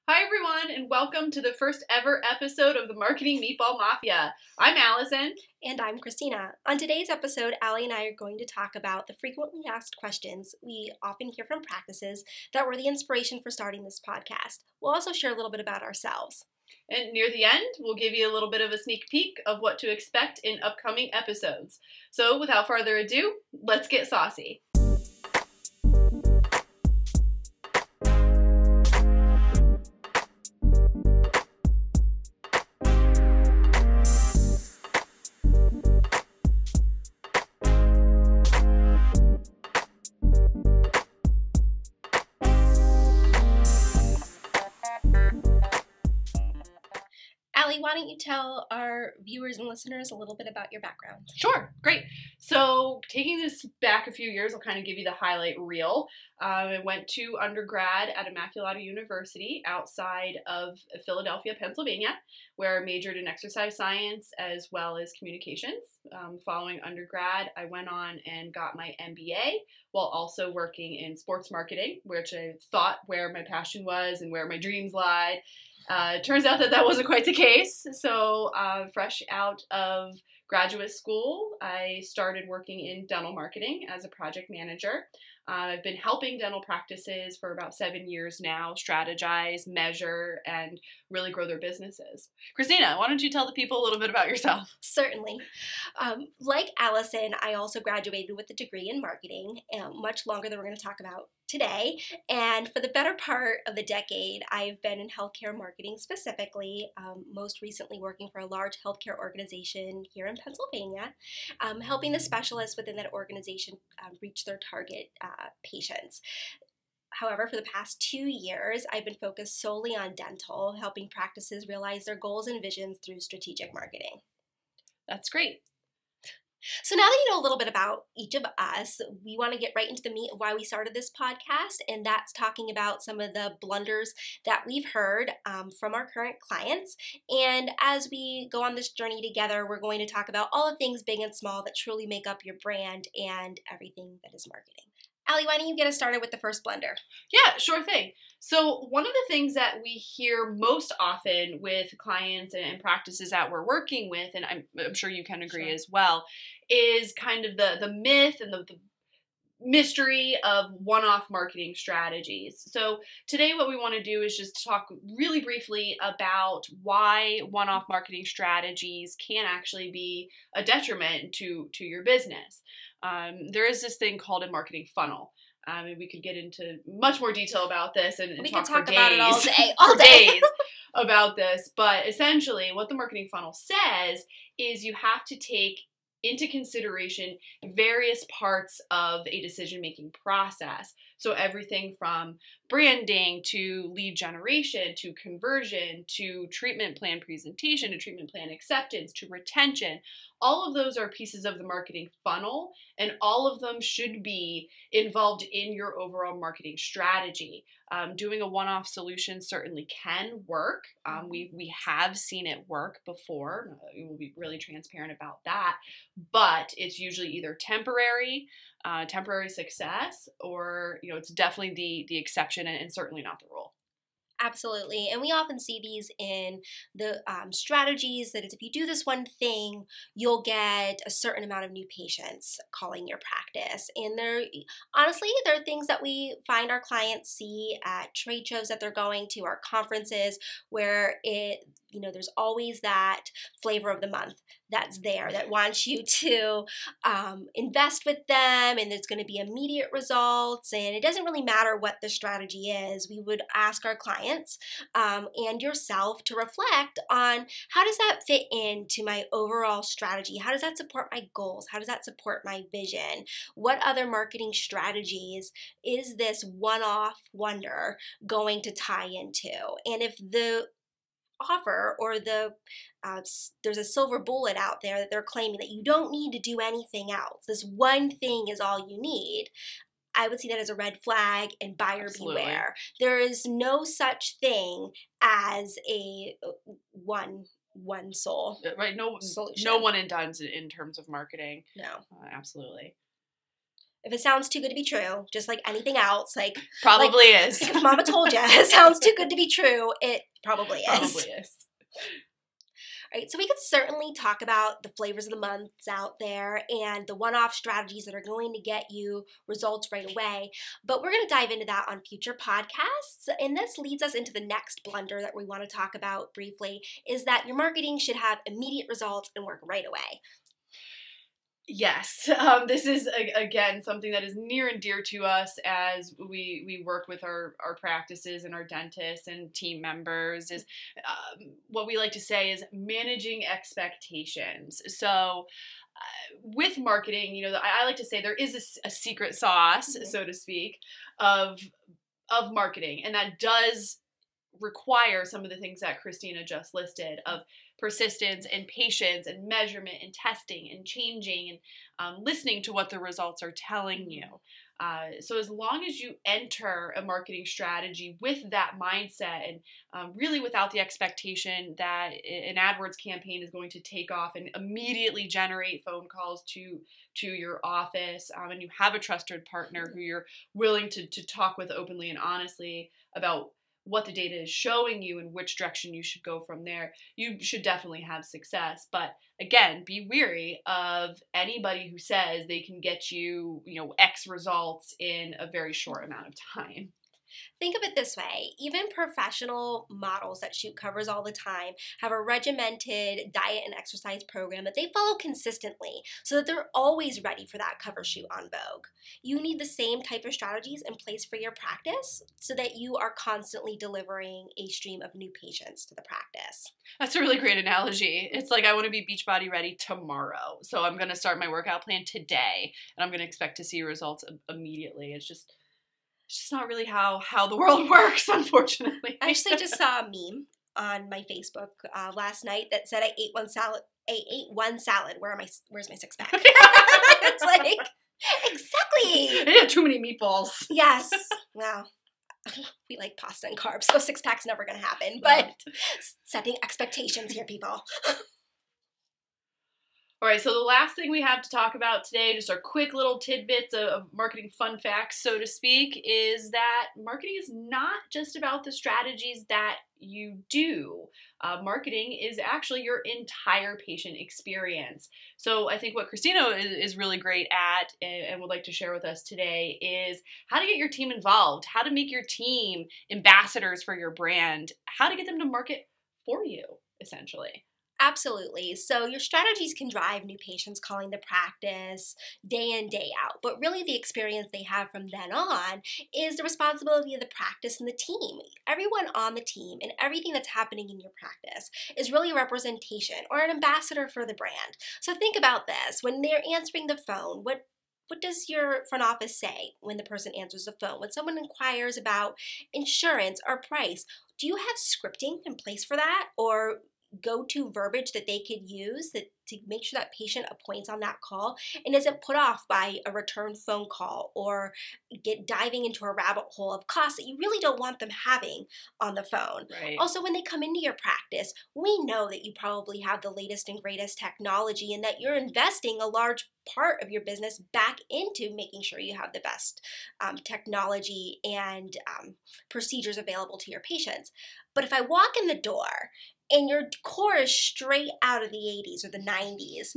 Hi everyone, and welcome to the first ever episode of the Marketing Meatball Mafia. I'm Alison. And I'm Christina. On today's episode, Allie and I are going to talk about the frequently asked questions we often hear from practices that were the inspiration for starting this podcast. We'll also share a little bit about ourselves. And near the end, we'll give you a little bit of a sneak peek of what to expect in upcoming episodes. So without further ado, let's get saucy. Allie, why don't you tell our viewers and listeners a little bit about your background? Sure, great. So taking this back a few years, I'll kind of give you the highlight reel. I went to undergrad at Immaculata University outside of Philadelphia, Pennsylvania, where I majored in exercise science as well as communications. Following undergrad, I went on and got my MBA while also working in sports marketing, which I thought where my passion was and where my dreams lied. Turns out that wasn't quite the case. So fresh out of graduate school, I started working in dental marketing as a project manager. I've been helping dental practices for about 7 years now, strategize, measure, and really grow their businesses. Christina, why don't you tell the people a little bit about yourself? Certainly. Like Allison, I also graduated with a degree in marketing, much longer than we're going to talk about today. And for the better part of the decade, I've been in healthcare marketing specifically, most recently working for a large healthcare organization here in Pennsylvania, helping the specialists within that organization reach their target patients. However, for the past 2 years, I've been focused solely on dental, helping practices realize their goals and visions through strategic marketing. That's great. So now that you know a little bit about each of us, we want to get right into the meat of why we started this podcast, and that's talking about some of the blunders that we've heard from our current clients. And as we go on this journey together, we're going to talk about all the things big and small that truly make up your brand and everything that is marketing. Allie, why don't you get us started with the first blunder? Yeah, sure thing. So one of the things that we hear most often with clients and practices that we're working with, and I'm sure you can agree as well, is kind of the myth and the mystery of one-off marketing strategies. So today what we want to do is just talk really briefly about why one-off marketing strategies can actually be a detriment to your business. There is this thing called a marketing funnel. And we could get into much more detail about this and we talk can talk for about days, it all day days about this. But essentially what the marketing funnel says is you have to take into consideration various parts of a decision-making process. So everything from branding to lead generation to conversion to treatment plan presentation to treatment plan acceptance to retention. All of those are pieces of the marketing funnel, and all of them should be involved in your overall marketing strategy. Doing a one-off solution certainly can work. We have seen it work before. We will be really transparent about that. But it's usually either temporary success, or it's definitely the exception and certainly not the rule. Absolutely. And we often see these in the strategies that is, if you do this one thing, you'll get a certain amount of new patients calling your practice. And there are things that we find our clients see at trade shows that they're going to, our conferences, where there's always that flavor of the month that's there that wants you to invest with them, and there's going to be immediate results, and it doesn't really matter what the strategy is. We would ask our clients and yourself to reflect on, how does that fit into my overall strategy? How does that support my goals? How does that support my vision? What other marketing strategies is this one-off wonder going to tie into? And if the offer or there's a silver bullet out there that they're claiming that you don't need to do anything else, this one thing is all you need, I would see that as a red flag, and buyer Absolutely. Beware. There is no such thing as a one soul, right? No solution. No one and done in terms of marketing. No. Absolutely. If it sounds too good to be true, just like anything else, probably is. Like if mama told you it sounds too good to be true, it probably is. Probably is. Right, so we could certainly talk about the flavors of the months out there and the one-off strategies that are going to get you results right away, but we're going to dive into that on future podcasts. And this leads us into the next blunder that we want to talk about briefly, is that your marketing should have immediate results and work right away. Yes, this is, again, something that is near and dear to us as we work with our practices and our dentists and team members, is what we like to say is managing expectations. So with marketing, I like to say there is a secret sauce, so to speak, of marketing, and that does require some of the things that Christina just listed, of persistence and patience and measurement and testing and changing and listening to what the results are telling you. So as long as you enter a marketing strategy with that mindset and really without the expectation that an AdWords campaign is going to take off and immediately generate phone calls to your office, and you have a trusted partner who you're willing to talk with openly and honestly about what the data is showing you and which direction you should go from there, you should definitely have success. But again, be wary of anybody who says they can get you, X results in a very short amount of time. Think of it this way, even professional models that shoot covers all the time have a regimented diet and exercise program that they follow consistently so that they're always ready for that cover shoot on Vogue. You need the same type of strategies in place for your practice so that you are constantly delivering a stream of new patients to the practice. That's a really great analogy. It's like I want to be Beachbody ready tomorrow. So I'm going to start my workout plan today and I'm going to expect to see results immediately. It's just not really how the world works, unfortunately. I actually just saw a meme on my Facebook last night that said I ate one salad. Where's my six pack? It's like, exactly. I had too many meatballs. Yes. Wow. We like pasta and carbs, so six pack's never gonna happen. But setting expectations here, people. All right, so the last thing we have to talk about today, just our quick little tidbits of marketing fun facts, so to speak, is that marketing is not just about the strategies that you do. Marketing is actually your entire patient experience. So I think what Christina is really great at and would like to share with us today is how to get your team involved, how to make your team ambassadors for your brand, how to get them to market for you, essentially. Absolutely. So your strategies can drive new patients calling the practice day in, day out. But really the experience they have from then on is the responsibility of the practice and the team. Everyone on the team and everything that's happening in your practice is really a representation or an ambassador for the brand. So think about this. When they're answering the phone, what does your front office say when the person answers the phone? When someone inquires about insurance or price, do you have scripting in place for that, or go-to verbiage that they could use to make sure that patient appoints on that call and isn't put off by a return phone call or diving into a rabbit hole of costs that you really don't want them having on the phone? Right. Also, when they come into your practice, we know that you probably have the latest and greatest technology and that you're investing a large part of your business back into making sure you have the best technology and procedures available to your patients. But if I walk in the door and your decor is straight out of the 80s or the 90s,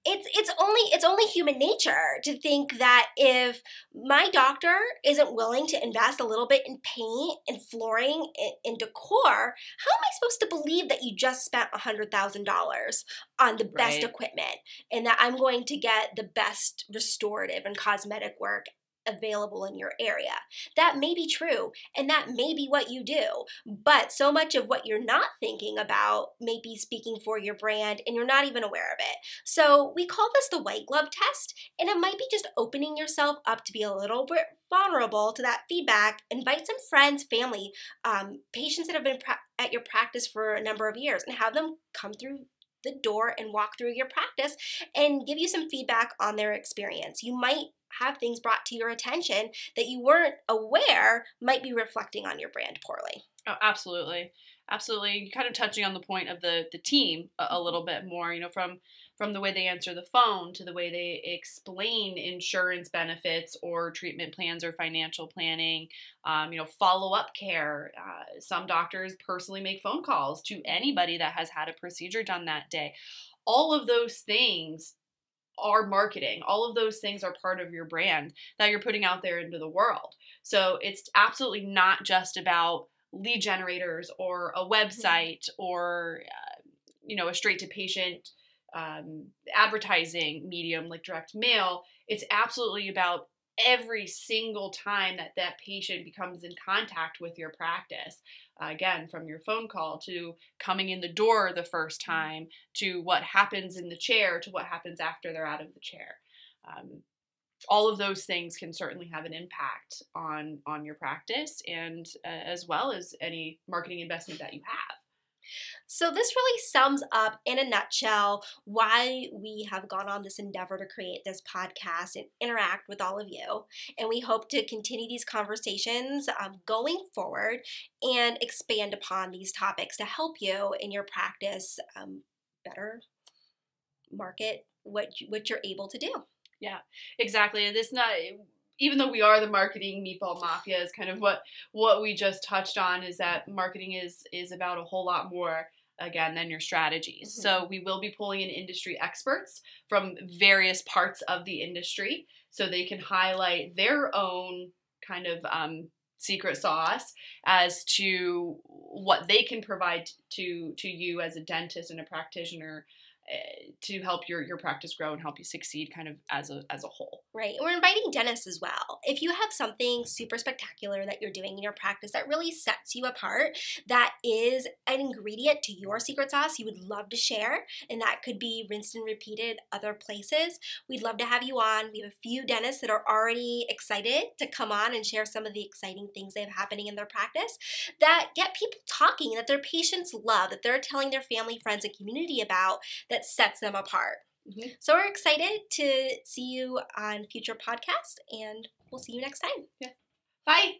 it's only human nature to think that if my doctor isn't willing to invest a little bit in paint and flooring and decor, how am I supposed to believe that you just spent $100,000 on the best equipment and that I'm going to get the best restorative and cosmetic work available in your area? That may be true, and that may be what you do, but so much of what you're not thinking about may be speaking for your brand, and you're not even aware of it. So we call this the white glove test, and it might be just opening yourself up to be a little bit vulnerable to that feedback. Invite some friends, family, patients that have been at your practice for a number of years, and have them come through the door and walk through your practice and give you some feedback on their experience. You might have things brought to your attention that you weren't aware might be reflecting on your brand poorly. Oh, absolutely. Absolutely. Kind of touching on the point of the team a little bit more, from the way they answer the phone to the way they explain insurance benefits or treatment plans or financial planning, follow-up care. Some doctors personally make phone calls to anybody that has had a procedure done that day. All of those things are marketing. All of those things are part of your brand that you're putting out there into the world. So it's absolutely not just about lead generators or a website or a straight to patient advertising medium like direct mail. It's absolutely about every single time that patient becomes in contact with your practice. Again, from your phone call to coming in the door the first time to what happens in the chair to what happens after they're out of the chair. All of those things can certainly have an impact on your practice and as well as any marketing investment that you have. So this really sums up in a nutshell why we have gone on this endeavor to create this podcast and interact with all of you. And we hope to continue these conversations going forward and expand upon these topics to help you in your practice better market what you're able to do. Yeah, exactly. Even though we are the Marketing Meatball Mafia, is kind of what we just touched on, is that marketing is about a whole lot more, again, than your strategies. Mm-hmm. So we will be pulling in industry experts from various parts of the industry so they can highlight their own kind of secret sauce as to what they can provide to you as a dentist and a practitioner to help your practice grow and help you succeed kind of as a whole. Right. And we're inviting dentists as well. If you have something super spectacular that you're doing in your practice that really sets you apart, that is an ingredient to your secret sauce you would love to share, and that could be rinsed and repeated other places, we'd love to have you on. We have a few dentists that are already excited to come on and share some of the exciting things they have happening in their practice that get people talking, that their patients love, that they're telling their family, friends, and community about, that sets them apart. Mm-hmm. So we're excited to see you on future podcasts, and we'll see you next time. Yeah. Bye.